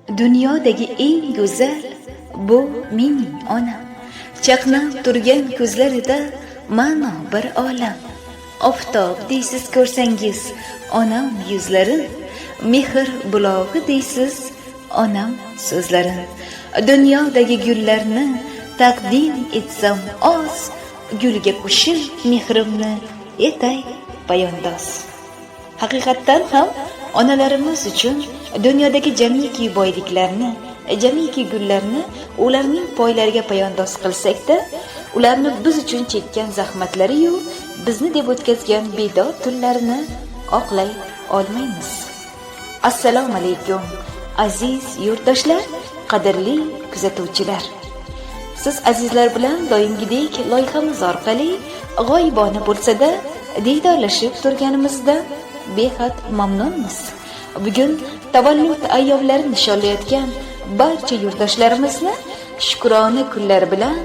Dunyodagi eng go'zal bu mening onam. Chaqnab turgan ko'zlarida ma'no bir olam. Oftob deysiz ko'rsangiz onam yuzlarin, mehr bulog'i deysiz onam so'zlarin. Dunyodagi gullarni taqdim etsam oz, gulga qo'shib mehrimni etay poyandoz. Haqiqatdan ham onalarimiz uchun dunyodagi jamiki boyliklarni, jamiki gullarni ularning poylariga poyandoz qilsak-da, ularni biz uchun chekkan zahmatlari-yu, bizni deb o'tkazgan bedor tunlarini oqlay olmaymiz. Assalomu alaykum, aziz yurtdoshlar, qadrli kuzatuvchilar. Siz azizlar bilan doimgidek loyihamiz orqali g'oyibona bo'lsa-da diydorlashib turganimizda behad mamnunmiz. Bugun tavallud ayyomlarini nishonlayotgan barcha yurtdoshlarimizni shukrona kunlari bilan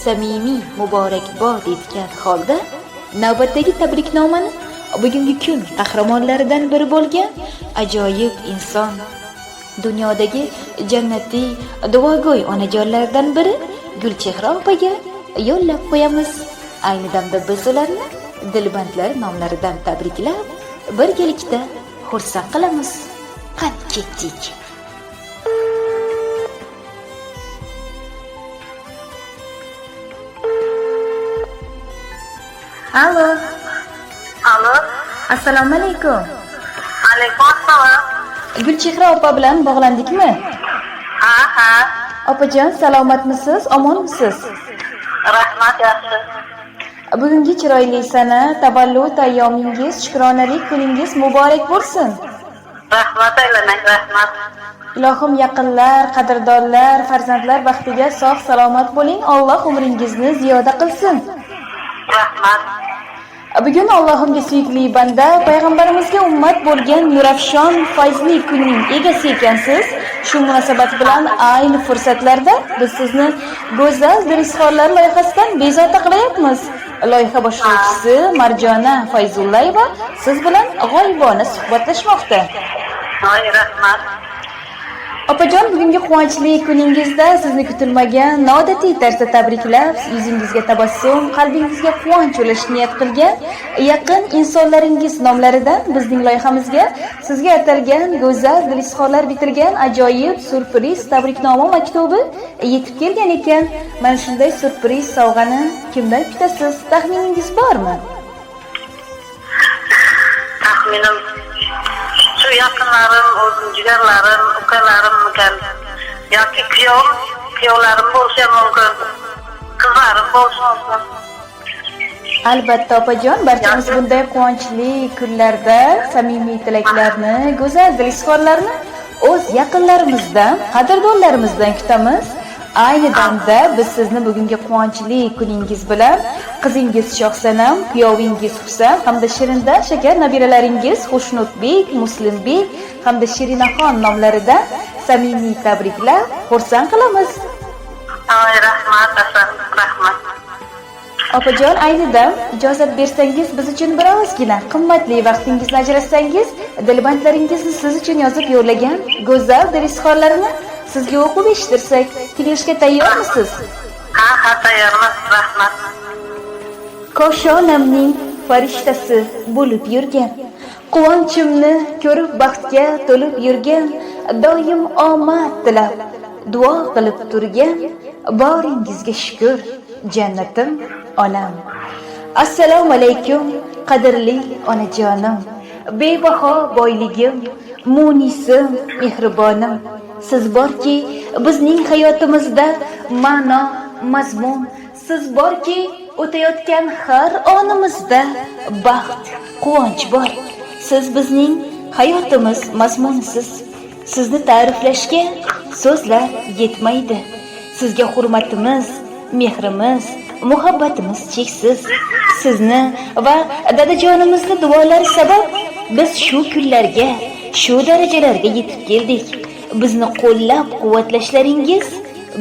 samimiy muborakbod etgan holda navbatdagi tabriknomani bugungi kun qahramonlaridan biri bo'lgan ajoyib inson, dunyodagi jannatiy duogo'y onajonlardan biri Gulchehra opaga yo'llab qo'yamiz. Ayni damda biz ularni dilbandlar nomlaridan tabriklab, birgalikda xursand qilamiz. Qani ketdik. Alo. Assalomu alaykum. Alaykum assalom. Gulchehra opa bilan bog'landikmi? Ha. Opajon, salomatmisiz? Omonmisiz? Rahmat, yaxshi. Bugungi chiroyli sana, tavallud ayyomingiz, shukronalik kuningiz muborak bo'lsin. Rahmat aylanang, rahmat. Ilohim yaqinlar, qadrdonlar, farzandlar baxtiga sog' salomat bo'ling. Alloh umringizni ziyoda qilsin. Rahmat. Bugun Allohimga suyukli banda, payg'ambarimizga ummat bo'lgan nurafshon fayzli kunning egasi ekansiz. Shu munosabat bilan ayni fursatlarda biz sizni go'zal dirisxonlar loyihasidan bezovta qilyapmiz. Loyiha boshlovchisi Marjona Fayzullayeva siz bilan g'oyibona suhbatlashmoqda. Voy, rahmat. Opajon, bugungi quvonchli kuningizda sizni kutilmagan noodatiy tarzda tabriklab, yuzingizga tabassum, qalbingizga quvonch ulashni niyat qilgan yaqin insonlaringiz nomlaridan bizning loyihamizga sizga atalgan go'zal dilisxonlar bitirgan ajoyib surpriz tabriknoma maktubi yetib kelgan ekan. Mana shunday surpriz sovg'ani kimdan kutasiz? Taxminingiz bormi? Taxminim shu yaqinlarim, o'zim jigarlarim, ukalarim ekan. Yoki kuyovlarim bo'lishi mumkin. Qizlarim bo'lishi mumkin. Albatta opajon, barchamiz bunday quvonchli kunlarda samimiy tilaklarni, go'zal dilisxonlarni o'z yaqinlarimizdan, qadrdonlarimizdan kutamiz. Ayni damda biz sizni bugungi quvonchli kuningiz bilan qizingiz Shohsanam, kuyovingiz Husan hamda Shirinda shakar nabiralaringiz Xushnudbek, Muslimbek hamda Shirinaxon nomlaridan samimiy tabriklab xursand qilamiz. Voy, rahmat, rahmat. Opajon, ayni dam ijozat bersangiz biz uchun birozgina qimmatli vaqtingizni ajratsangiz, dilbandlaringizni siz uchun yozib yo'llagan go'zal dirisxonlarini sizga o'qib eshittirsak, tinglashga tayyormisiz? Ha, tayyorman, rahmat. Koshonamning farishtasi bo'lib yurgan, quvonchimni ko'rib baxtga to'lib yurgan, doim omad tilab duo qilib turgan, boringizga shukr, jannatim onam. Assalomu alaykum, qadrli onajonim, bebaho boyligim, munisim, mehribonim. Siz borki, bizning hayotimizda ma'no, mazmun, siz borki, o'tayotgan har onimizda baxt, quvonch bor. Siz bizning hayotimiz mazmunisiz. Sizni ta'riflashga so'zlar yetmaydi. Sizga hurmatimiz, mehrimiz, muhabbatimiz cheksiz. Sizni va dadajonimizni duolari sabab biz shu kunlarga, shu darajalarga yetib keldik. Bizni qo'llab-quvvatlashlaringiz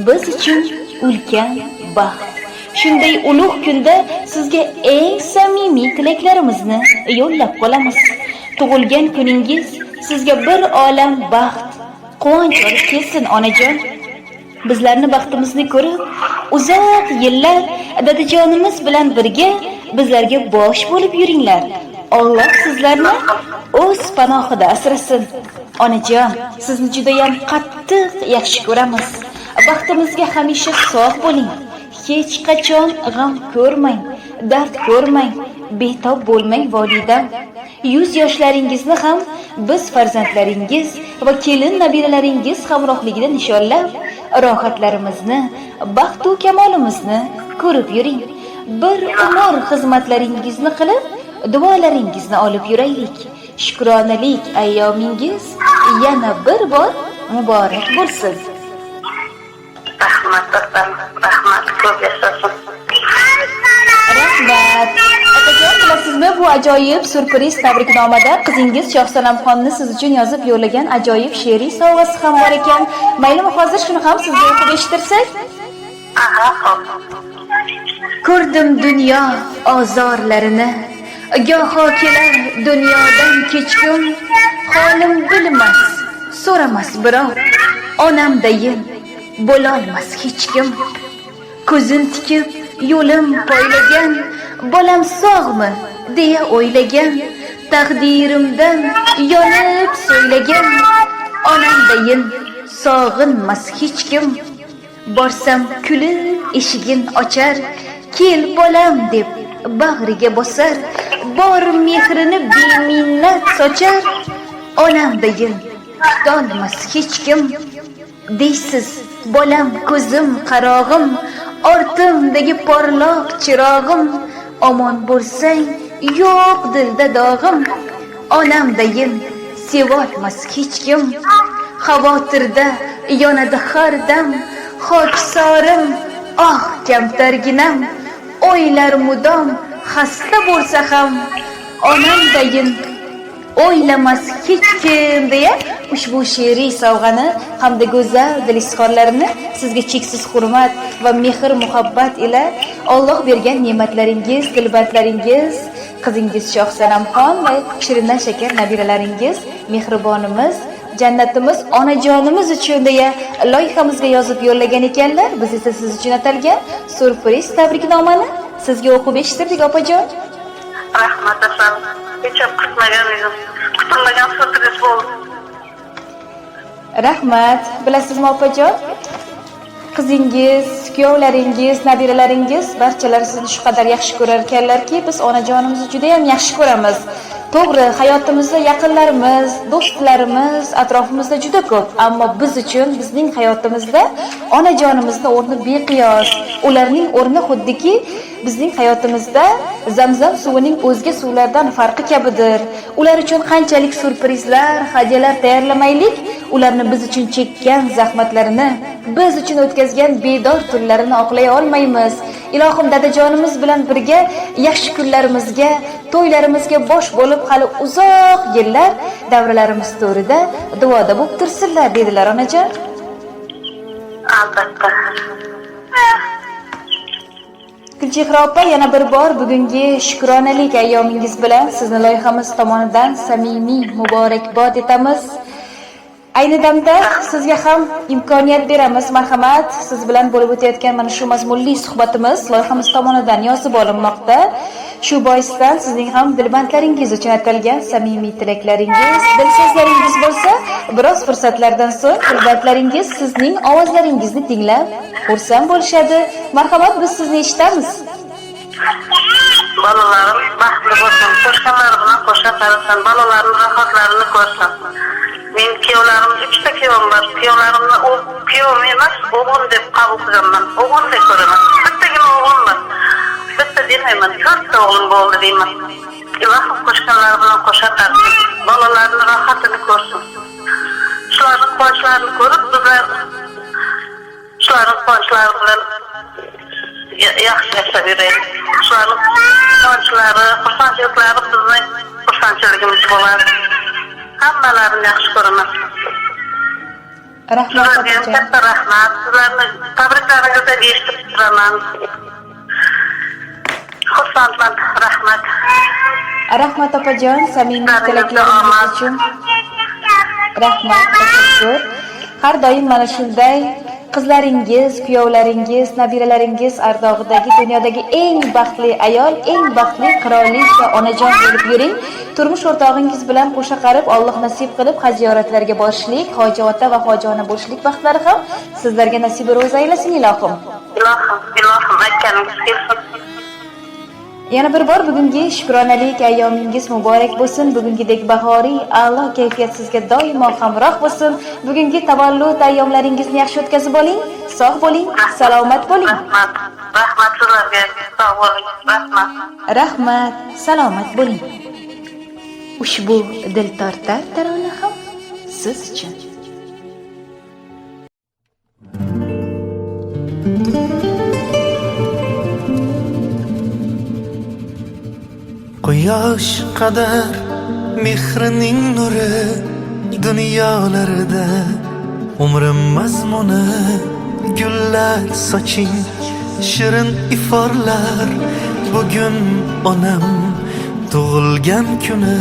biz uchun ulkan baxt. Shunday ulug' kunda sizga eng samimiy tilaklarimizni yo'llab qolamiz. Tug'ilgan kuningiz sizga bir olam baxt, quvonch olib kelsin onajon. Bizlarni baxtimizni ko'rib, uzoq yillar dadajonimiz bilan birga bizlarga bosh bo'lib yuringlar. Alloh sizlarni o'z panohida asrasin. Onajon, sizni juda ham qattiq yaxshi ko'ramiz. Baxtimizga hamisha sog' bo'ling. Hech qachon g'am ko'rmang, dard ko'rmang, betob bo'lmang volidam. 100 yoshlaringizni ham biz farzandlaringiz va kelin nabiralaringiz hamrohligida nishonlab, rohatlarimizni, baxt va kamolimizni ko'rib yuring. Bir umr xizmatlaringizni qilib, duolaringizni olib yuraylik. Shukronalik ayyomingiz yana bir bor muborak bo'lsin. Rahmat, rahmat, ko'p yashasin. Rahmat. Akajon, bilasizmi, bu ajoyib surpriz tabriknomada qizingiz Shohsanamxonni siz uchun yozib yo'llagan ajoyib she'riy sovg'asi ham bor ekan. Maylimi, hozir shuni ham sizga o'qib eshittirsak? Aha, xo'p. Ko'rdim dunyo ozorlarini, goho kelar dunyodan kechgun, holim bilmas, so'ramas birov, onamdayin bo'lolmas hech kim. Ko'zin tikib yo'lim poylagan, bolam sog'mi deya o'ylagan, taqdirimdan yonib so'ylagan, onamdayin sog'inmas hech kim. Borsam kulib eshigin ochar, kel bolam deb bag'riga bosar, bor mehrini beminnat sochar, onamdayin tutolmas hech kim. Deysiz bolam ko'zim qarog'im, ortimdagi porloq chirog'im, omon bo'lsang yo'q dilda dog'im, onamdayin sevolmas hech kim. Xavotirda yonadi har dam, xokisorim ah kamtarginam, o'ylar mudom xasta bo'lsa ham, onamdayin o'ylamas hech kim deya ushbu she'riy sovg'ani hamda go'zal dil izhorlarini sizga cheksiz hurmat va mehr muhabbat ila Alloh bergan ne'matlaringiz, dilbandlaringiz, qizingiz Shohsanamxon va shirindan shakar nabiralaringiz, mehribonimiz, jannatimiz, onajonimiz uchun deya loyihamizga yozib yo'llagan ekanlar. Biz esa siz uchun atalgan surpriz tabriknomani sizga o'qib eshittirdik opajon. Rahmat efendim. Hiç kutmagan kutilmagan surpriz bo'ldi. Rahmat. Bilasizmi opajon? Qizingiz, kuyovlaringiz, nabiralaringiz barchalari sizni shu qadar yaxshi ko'rar ekanlarki, biz onajonimizni juda ham yaxshi ko'ramiz. To'g'ri, hayotimizda yaqinlarimiz, do'stlarimiz atrofimizda juda ko'p, ammo biz uchun bizning hayotimizda onajonimizning o'rni beqiyos. Ularning o'rni xuddiki bizning hayotimizda Zamzam suvining o'zga suvlardan farqi kabidir. Ular uchun qanchalik surprizlar, hadyalar tayyorlamaylik, ularni biz uchun chekkan zahmatlarini, biz uchun o'tkazgan bedor tunlarini oqlay olmaymiz. Ilohim dadajonimiz bilan birga yaxshi kunlarimizga, to'ylarimizga bosh bo'lib hali uzoq yillar davralarimiz to'rida duoda bo'lib tursinlar dedilar onajon. Albatta. Gulchehra opa, yana bir bor bugungi shukronalik ayyomingiz bilan sizni loyihamiz tomonidan samimiy muborakbod etamiz. Ayni damda sizga ham imkoniyat beramiz. Marhamat, siz bilan bo'lib o'tayotgan mana shu mazmunli suhbatimiz loyihamiz tomonidan yozib olinmoqda. Shu boisdan sizning ham dilbandlaringiz uchun atalgan samimiy tilaklaringiz, dil so'zlaringiz bo'lsa, biroz fursatlardan so'ng dilbandlaringiz sizning ovozlaringizni tinglab xursand bo'lishadi. Marhamat, biz sizni eshitamiz. Balalarim baxtli bo'lsin, qo'shganlar bilan qo'shib qarasin, balalarim rohatlarini ko'rsin. Men kuyovlarim, 3 ta kuyovim bor. Kuyovlarimni kuyovim emas, o'g'lim deb qabul qilaman. O'g'lim deb ko'raman. Bittagina o'g'lim bor. Bitta demayman, 4 ta o'g'lim bo'ldi deyman. Ilohim qo'shganlar bilan qo'shib qarasin, balalarimni rohatini ko'rsin. Shularning qo'shlarini ko'rib, bizlar shularning quvochlari bilan yaxshi yashab yuraylik. Shularning quvonchlari, xursandchiliklari bizning xursandchiligimiz bo'ladi. Hammalarini yaxshi ko'raman. Rahmat Sizlarga katta rahmat. Sizlarni tabriklaringizni eshitib turaman. Xursandman, rahmat. Rahmat opajon, samimiy tilaklaringiz uchun. Rahmat, tashakkur. har doim mana shunday qizlaringiz, kuyovlaringiz, nabiralaringiz ardog'idagi dunyodagi eng baxtli ayol, eng baxtli qirolicha onajon bo'lib yuring. Turmush o'rtog'ingiz bilan qo'sha qarib, Alloh nasib qilib haj ziyoratlarga borishlik, hoji ota va hoji ona bo'lishlik baxtlari ham sizlarga nasib ro'za aylasin ilohim. Ilohim aytganingiz kelsin. Yana bir bor bugungi shukronalik ayyomingiz muborak bo'lsin. Bugungidek bahoriy a'lo kayfiyat sizga doimo hamroh bo'lsin. Bugungi tavallud ayyomlaringizni yaxshi o'tkazib oling. Sog' bo'ling, salomat bo'ling. Rahmat sizlarga. Sog' bo'ling. Rahmat. Rahmat, salomat bo'ling. Ushbu dil tortar tarona ham siz uchun. Quyosh qadar mehrining nuri dunyolarda umrim mazmuni gullar soching shirin iforlar bugun onam tug'ilgan kuni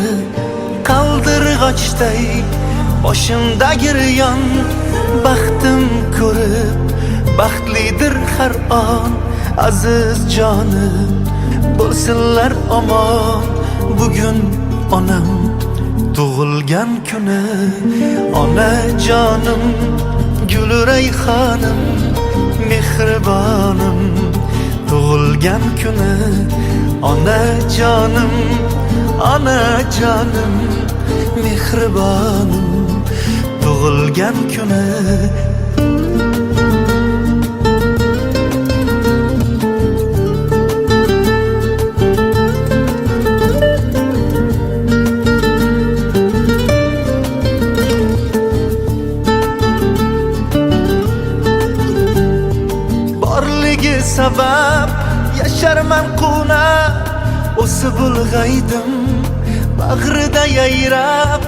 qaldirg'ochday boshimda giryon baxtim ko'rib baxtlidir har on aziz jonim bo'lsinlar omon bugun onam tug'ilgan kuni ona jonim guli rayhonim mehribonim tug'ilgan kuni ona jonim mehribonim tug'ilgan kuni sabab yasharman quna o'sib ulg'aydim bag'rida yayrab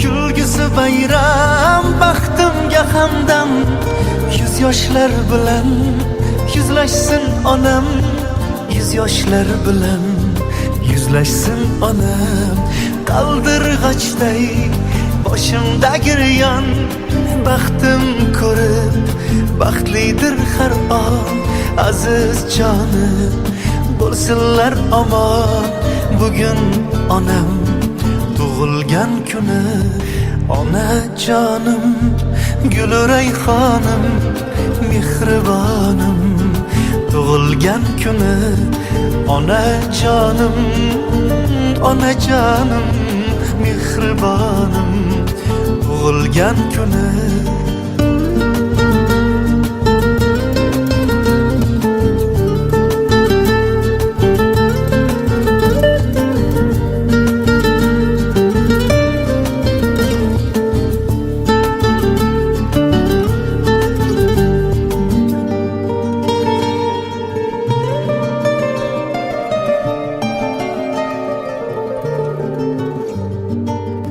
kulgisi bayram baxtimga hamdam yuz yoshlar bilan yuzlashsin onam yuz yoshlar bilan yuzlashsin onam qaldirg'ochday boshimda giryon baxtim ko'rib baxtlidir har on aziz jonim bo'lsinlar omon bugun onam tug'ilgan kuni ona jonim guli rayhonim mehribonim tug'ilgan kuni ona jonim mehribonim tug'ilgan kuni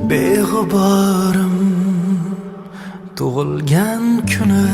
beg'uborim tug'ilgan kuni